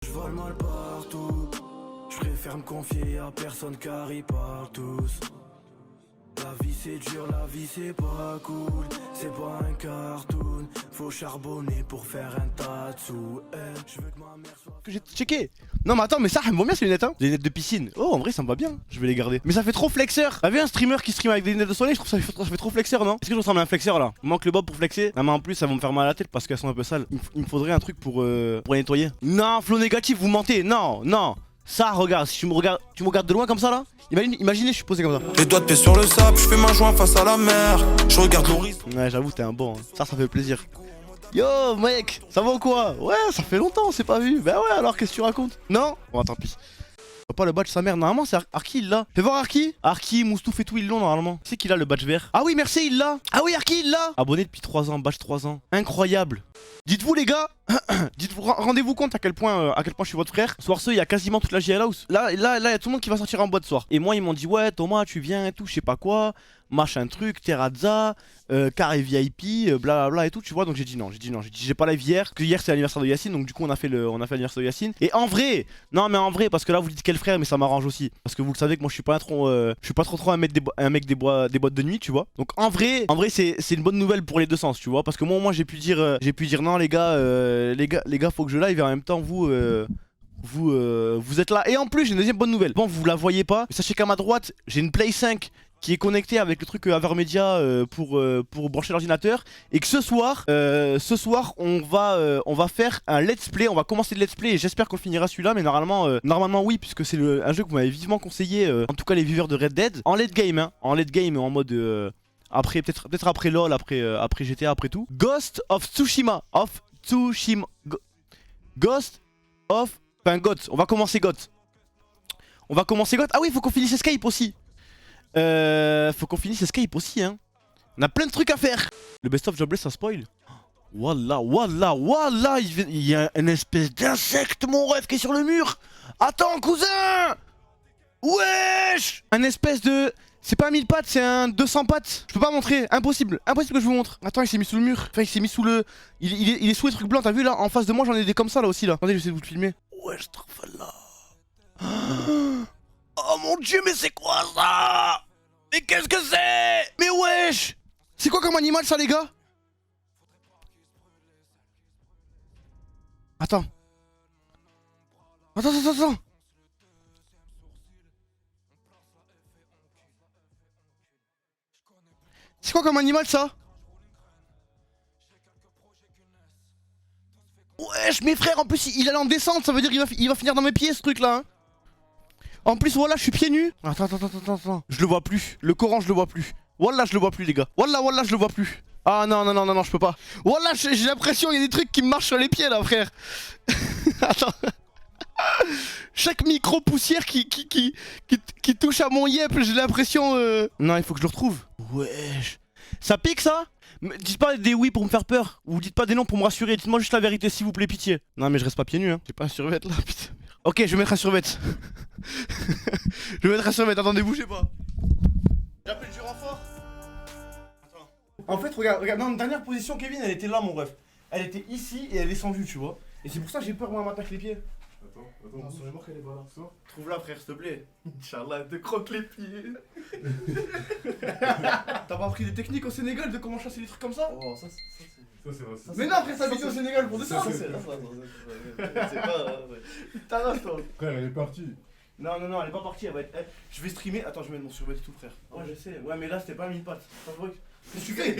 Je vole mal partout, je préfère me confier à personne car ils parlent tous. La vie c'est dur, la vie c'est pas cool, c'est pas un cartoon. Faut charbonner pour faire un tas de sous. Je veux que ma mère soit... Que j'ai checké. Non mais attends, mais ça me va bien ces lunettes hein. Des lunettes de piscine. Oh en vrai ça me va bien, je vais les garder. Mais ça fait trop flexeur. T'as vu un streamer qui stream avec des lunettes de soleil? Je trouve ça fait trop flexeur, non? Est-ce que je ressemble à un flexeur là? Il manque le bob pour flexer. Non mais en plus ça va me faire mal à la tête parce qu'elles sont un peu sales. Il me faudrait un truc pour les nettoyer. Non, flow négatif, vous mentez. Non, non. Ça regarde, si tu me regardes de loin comme ça là. Imaginez je suis posé comme ça. Les doigts de pied sur le sable, je fais ma joint face à la mer. Je regarde l'horizon. Ouais j'avoue t'es un bon hein. Ça fait plaisir. Yo mec, ça va ou quoi? Ouais ça fait longtemps on s'est pas vu. Bah ouais alors qu'est-ce que tu racontes? Non? Bon tant pis. Pas le badge sa mère, normalement c'est Arki il l'a. Fais voir Arki. Arki, Moustouf et tout ils l'ont normalement. C'est qu'il a le badge vert. Ah oui merci il l'a. Ah oui Arki il l'a. Abonné depuis 3 ans, badge 3 ans. Incroyable. Dites-vous les gars, dites-vous, rendez-vous compte à quel point je suis votre frère. Soir ce il y a quasiment toute la JL House. Là il y a tout le monde qui va sortir en boîte ce soir. Et moi ils m'ont dit ouais Thomas tu viens et tout, je sais pas quoi. Machin truc, Terrazza, carré VIP, blablabla et tout, tu vois. Donc j'ai dit non, j'ai pas live hier. Que hier c'est l'anniversaire de Yacine, donc du coup on a fait l'anniversaire de Yacine. Et en vrai, non mais en vrai, parce que là vous dites quel frère, mais ça m'arrange aussi. Parce que vous le savez que moi je suis pas trop un mec des boîtes de nuit, tu vois. Donc en vrai c'est une bonne nouvelle pour les deux sens, tu vois. Parce que moi j'ai pu dire non les gars faut que je live et en même temps vous êtes là. Et en plus j'ai une deuxième bonne nouvelle. Bon vous la voyez pas, mais sachez qu'à ma droite j'ai une Play 5 qui est connecté avec le truc Avermedia pour brancher l'ordinateur. Et que ce soir on va faire un let's play. On va commencer le let's play et j'espère qu'on finira celui-là. Mais normalement oui, puisque c'est un jeu que vous m'avez vivement conseillé, en tout cas les viewers de Red Dead. En late game hein, en mode après peut-être après LOL, après GTA, après tout. Ghost of Tsushima. Ghost of... Enfin GOT, on va commencer GOT. Ah oui, faut qu'on finisse Escape aussi. Faut qu'on finisse Escape aussi hein. On a plein de trucs à faire. Le best of jobless ça spoil. Wallah il y a une espèce d'insecte mon ref qui est sur le mur. Attends cousin. Wesh. Un espèce de... C'est pas un 1000 pattes, c'est un 200 pattes. Je peux pas montrer, impossible que je vous montre. Attends il s'est mis sous le mur. Enfin il s'est mis sous le... Il est sous les trucs blancs, t'as vu là? En face de moi j'en ai des comme ça là aussi là. Attendez j'essaie de vous le filmer. Wesh là. Oh mon dieu mais c'est quoi ça? Mais qu'est-ce que c'est? Mais wesh! C'est quoi comme animal ça les gars? Attends. C'est quoi comme animal ça? Wesh mes frères en plus il allait en descente, ça veut dire qu'il va finir dans mes pieds ce truc là hein. En plus voilà je suis pieds nus. Attends. Je le vois plus, le Coran je le vois plus. Wallah je le vois plus les gars. Wallah je le vois plus. Ah non je peux pas. Wallah j'ai l'impression il y a des trucs qui me marchent sur les pieds là frère. Attends. Chaque micro poussière qui touche à mon yep j'ai l'impression Non il faut que je le retrouve. Wesh. Ça pique ça? Dites pas des oui pour me faire peur. Ou dites pas des non pour me rassurer. Dites-moi juste la vérité s'il vous plaît pitié. Non mais je reste pas pieds nus hein. J'ai pas un survêt là putain. Ok je vais mettre un survêt. Je vais mettre un survêt, attendez bougez pas. J'appelle du renfort. Attends. En fait regarde, non, dernière position Kevin elle était là mon ref. Elle était ici et elle est descendue tu vois. Et c'est pour ça que j'ai peur moi elle m'attaque les pieds. Attends. Non, sur les morts qu'elle est pas là. Trouve-la frère s'il te plaît. Inch'Allah, elle te croque les pieds. T'as pas appris des techniques au Sénégal de comment chasser des trucs comme ça? Oh, ça c'est vrai. Mais non, après ça vidéo au Sénégal pour de ça. C'est pas. T'as toi. Frère, elle est partie. Non, elle est pas partie, elle va être. Je vais streamer. Attends, je vais mettre mon survêt et tout, frère. Ouais, je sais. Ouais, mais là c'était pas 1000 pattes. Qu'est-ce que tu fais?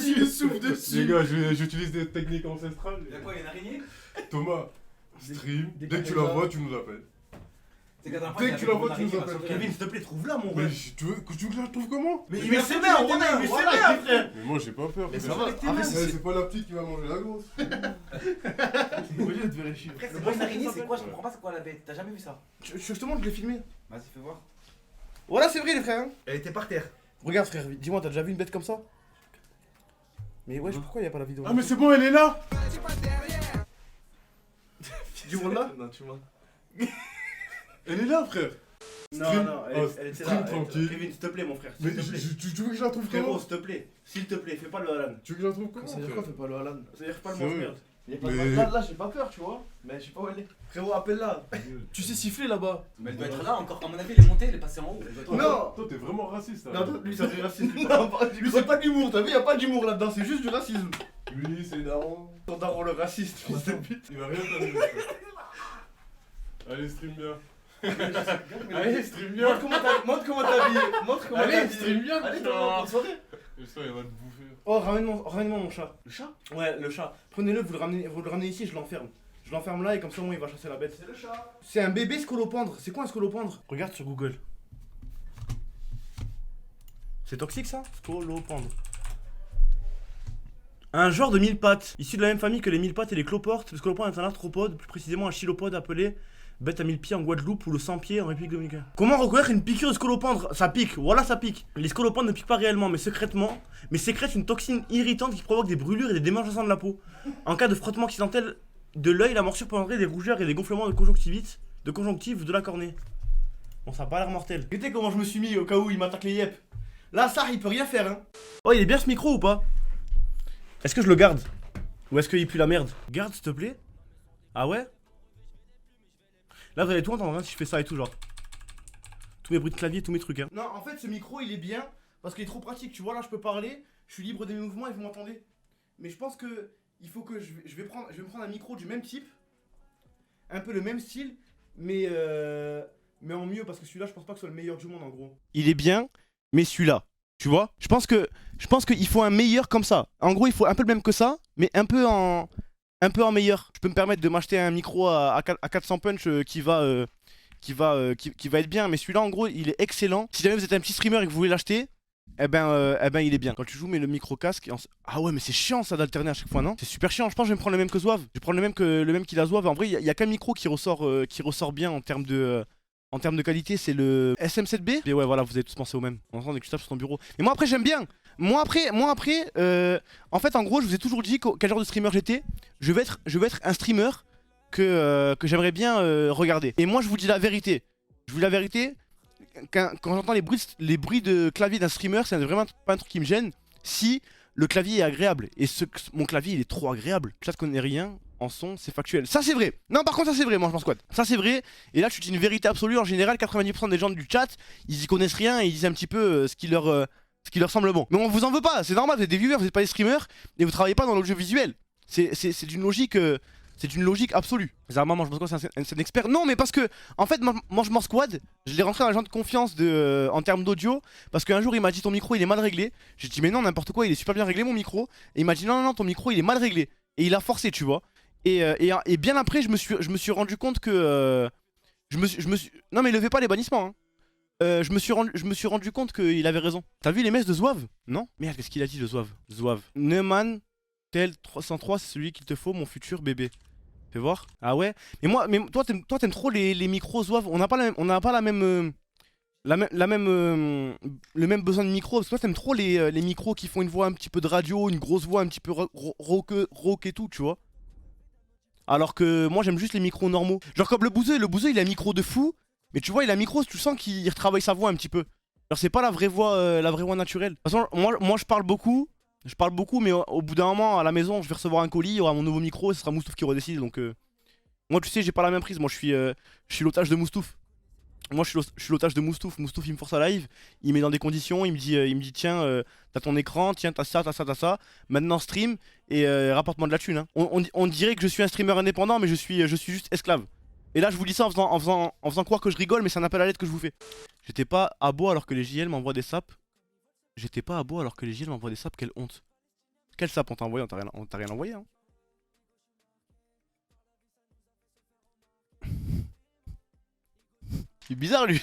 Il souffle dessus. Les gars, j'utilise des techniques ancestrales. Y'a quoi, y'a une araignée? Thomas, stream. Dès que tu la vois, tu nous appelles. Dès que tu la vois, tu nous appelles. Kevin, s'il te plaît, trouve-la, mon Mais ref. tu veux que je la trouve comment? Mais il met ses mains, on a, il met ses mains, frère. Mais moi j'ai pas peur. Mais ça va, arrête, C'est pas la petite qui va manger la grosse. Au lieu de vérifier. Frère, c'est quoi une araignée? C'est quoi? Je comprends pas c'est quoi la bête. T'as jamais vu ça? Justement, je l'ai filmé. Vas-y, fais voir. Voilà, c'est vrai, les frères. Elle était par terre. Regarde, frère, dis-moi, t'as déjà vu une bête comme ça? Mais wesh, pourquoi y'a pas la vidéo? Ah, mais c'est bon, elle est là. Du monde là? Non, tu mens. Elle est là, frère. Non, elle était stream là. tranquille. Kevin, s'il te plaît, mon frère. Mais S'il te plaît. tu veux que je la trouve Frérot, comment? s'il te plaît, fais pas le Alan. Tu veux que je la trouve comment? Ça veut dire quoi, fais pas le Alan? Ça veut dire pas le C'est vrai. mange-merde. Là, j'ai pas peur, tu vois. Mais je sais pas où elle est. Frérot, appelle-la. Tu sais siffler là-bas. Mais elle doit être là encore, à mon avis, elle est montée, elle est passée en haut. Non. Toi, t'es vraiment raciste. Non, lui, ça fait racisme. Lui, c'est pas de l'humour, t'as vu, y'a pas d'humour là-dedans, c'est juste du racisme. Lui, c'est daron. Ton daron le raciste, fils de pute. Il va rien t'amener. Allez, stream bien. Allez, stream bien. Montre comment t'es habillé. Montre comment t'es Allez, habillé. stream bien. Allez, putain. bonne soirée. J'espère qu'il va te bouffer. Oh, ramène-moi mon chat. Le chat? Ouais, le chat. Prenez-le, vous le ramenez ici, je l'enferme. Je l'enferme là et comme ça, moi, il va chasser la bête. C'est le chat. C'est un bébé scolopendre. C'est quoi un scolopendre? Regarde sur Google. C'est toxique ça? Scolopendre. Un genre de mille pattes, issu de la même famille que les mille pattes et les cloportes. Le scolopendre est un arthropode, plus précisément un chilopode appelé bête à 1000 pieds en Guadeloupe ou le 100 pieds en République dominicaine. Comment reconnaître une piqûre de scolopendre? Ça pique, voilà ça pique. Les scolopendres ne piquent pas réellement, mais secrètement, mais sécrètent une toxine irritante qui provoque des brûlures et des démangeaisons de la peau. En cas de frottement accidentel de l'œil, la morsure peut entraîner des rougeurs et des gonflements de conjonctive de la cornée. Bon, ça a pas l'air mortel. Regardez comment je me suis mis au cas où il m'attaque les yep. Là, ça, il peut rien faire, hein. Oh, il est bien ce micro ou pas? Est-ce que je le garde? Ou est-ce qu'il pue la merde? Garde, s'il te plaît. Ah ouais? Là, vous allez tout entendre hein, si je fais ça et tout, genre. Tous mes bruits de clavier, tous mes trucs, hein. Non, en fait, ce micro, il est bien parce qu'il est trop pratique. Tu vois, là, je peux parler, je suis libre des mouvements et vous m'entendez. Mais je pense que il faut que je vais me prendre un micro du même type, un peu le même style, mais en mieux parce que celui-là, je pense pas que ce soit le meilleur du monde, en gros. Il est bien, mais celui-là. Tu vois, je pense qu'il faut un meilleur comme ça. En gros, il faut un peu le même que ça, mais un peu en meilleur. Je peux me permettre de m'acheter un micro à 400 punch qui va être bien, mais celui-là en gros il est excellent. Si jamais vous êtes un petit streamer et que vous voulez l'acheter, eh ben il est bien. Quand tu joues, mais le micro casque ah ouais, mais c'est chiant ça d'alterner à chaque fois, non? C'est super chiant. Je pense que je vais me prendre le même que Zouave. Je vais prendre le même qu'il a Zouave. En vrai, il y a qu'un micro qui ressort bien en termes de qualité, c'est le SM7B. Et ouais, voilà, vous avez tous pensé au même. On entend des que tu tapes sur ton bureau. Mais moi après, j'aime bien. Moi après, en fait, en gros, je vous ai toujours dit quel genre de streamer j'étais. Je veux être un streamer que j'aimerais bien regarder. Et moi, je vous dis la vérité. Je vous dis la vérité. Quand j'entends les bruits de clavier d'un streamer, c'est vraiment pas un truc qui me gêne. Si le clavier est agréable. Et mon clavier, il est trop agréable. Ça ne connaît rien. En son, c'est factuel. Ça c'est vrai. Non, par contre, ça c'est vrai, moi je pense quoi. Ça c'est vrai. Et là, je dis une vérité absolue. En général, 90% des gens du chat, ils y connaissent rien et ils disent un petit peu ce qui leur semble bon. Mais on vous en veut pas, c'est normal, vous êtes des viewers, vous êtes pas des streamers et vous travaillez pas dans l'audiovisuel. C'est une logique. C'est une logique absolue. Zama, moi je pense que c'est un expert. Non, mais parce que, en fait, moi je m'en squad. Je l'ai rentré dans l'agent de confiance en termes d'audio. Parce qu'un jour il m'a dit ton micro il est mal réglé. J'ai dit mais non, n'importe quoi, il est super bien réglé mon micro. Et il m'a dit non, ton micro il est mal réglé. Et il a forcé, tu vois. Et bien après, je me suis rendu compte que. Non, mais levez pas les bannissements. Hein. Je me suis rendu compte qu'il avait raison. T'as vu les messes de Zouave? Non? Merde, qu'est-ce qu'il a dit de Zouave? Zouave. Neumann, tel 303, c'est celui qu'il te faut, mon futur bébé. Fais voir. Ah ouais? Mais toi, t'aimes trop les micros Zouave. On n'a pas la même. Le même besoin de micro. Parce que toi, t'aimes trop les micros qui font une voix un petit peu de radio, une grosse voix un petit peu rock et tout, tu vois. Alors que moi j'aime juste les micros normaux. Genre comme le bouseux il a un micro de fou. Mais tu vois il a un micro, tu sens qu'il retravaille sa voix un petit peu. Genre c'est pas la vraie voix naturelle. De toute façon moi je parle beaucoup. Mais au bout d'un moment à la maison je vais recevoir un colis, il y aura mon nouveau micro et ce sera Moustouf qui redécide. Donc moi tu sais j'ai pas la même prise, moi je suis l'otage de Moustouf. Moi je suis l'otage de Moustouf. Moustouf il me force à live, il met dans des conditions, il me dit tiens t'as ton écran, tiens t'as ça, maintenant stream et rapporte-moi de la thune hein. On dirait que je suis un streamer indépendant mais je suis juste esclave. Et là je vous dis ça en faisant croire que je rigole mais c'est un appel à l'aide que je vous fais. J'étais pas à beau alors que les JL m'envoient des saps. Quelle honte. Quel sap on t'a envoyé? On t'a rien envoyé hein. Il est bizarre lui.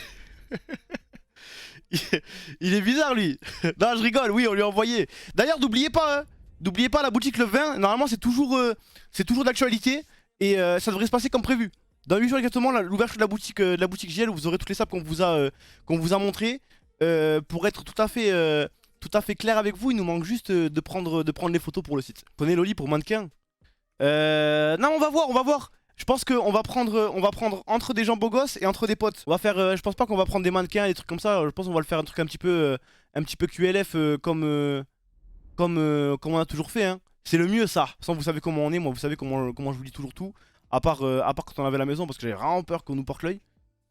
Il est bizarre lui. Non je rigole, oui on lui a envoyé. D'ailleurs n'oubliez pas la boutique le 20. Normalement c'est toujours d'actualité. Et ça devrait se passer comme prévu. Dans 8 jours exactement l'ouverture de la boutique JL où vous aurez toutes les saps qu'on vous a montré. Pour être tout à fait clair avec vous, il nous manque juste de prendre les photos pour le site. Prenez Loli pour mannequin. Non on va voir. Je pense qu'on va prendre entre des gens beaux gosses et entre des potes. On va faire, je pense pas qu'on va prendre des mannequins, des trucs comme ça. Je pense qu'on va le faire un truc un petit peu QLF comme on a toujours fait. Hein. C'est le mieux ça. Sans vous savez comment on est, moi vous savez comment je vous dis toujours tout. À part quand on avait la maison parce que j'avais vraiment peur qu'on nous porte l'œil.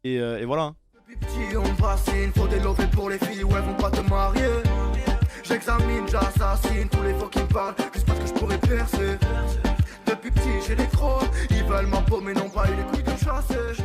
Et voilà. Hein. Depuis petit on bassine, faut des lovés pour les filles, ouais vont pas te marier. J'examine, j'assassine tous les faux qui me parlent, juste parce que je pourrais percer. Depuis petit j'ai des crocs, ils veulent ma peau mais non pas eu les couilles de chasser.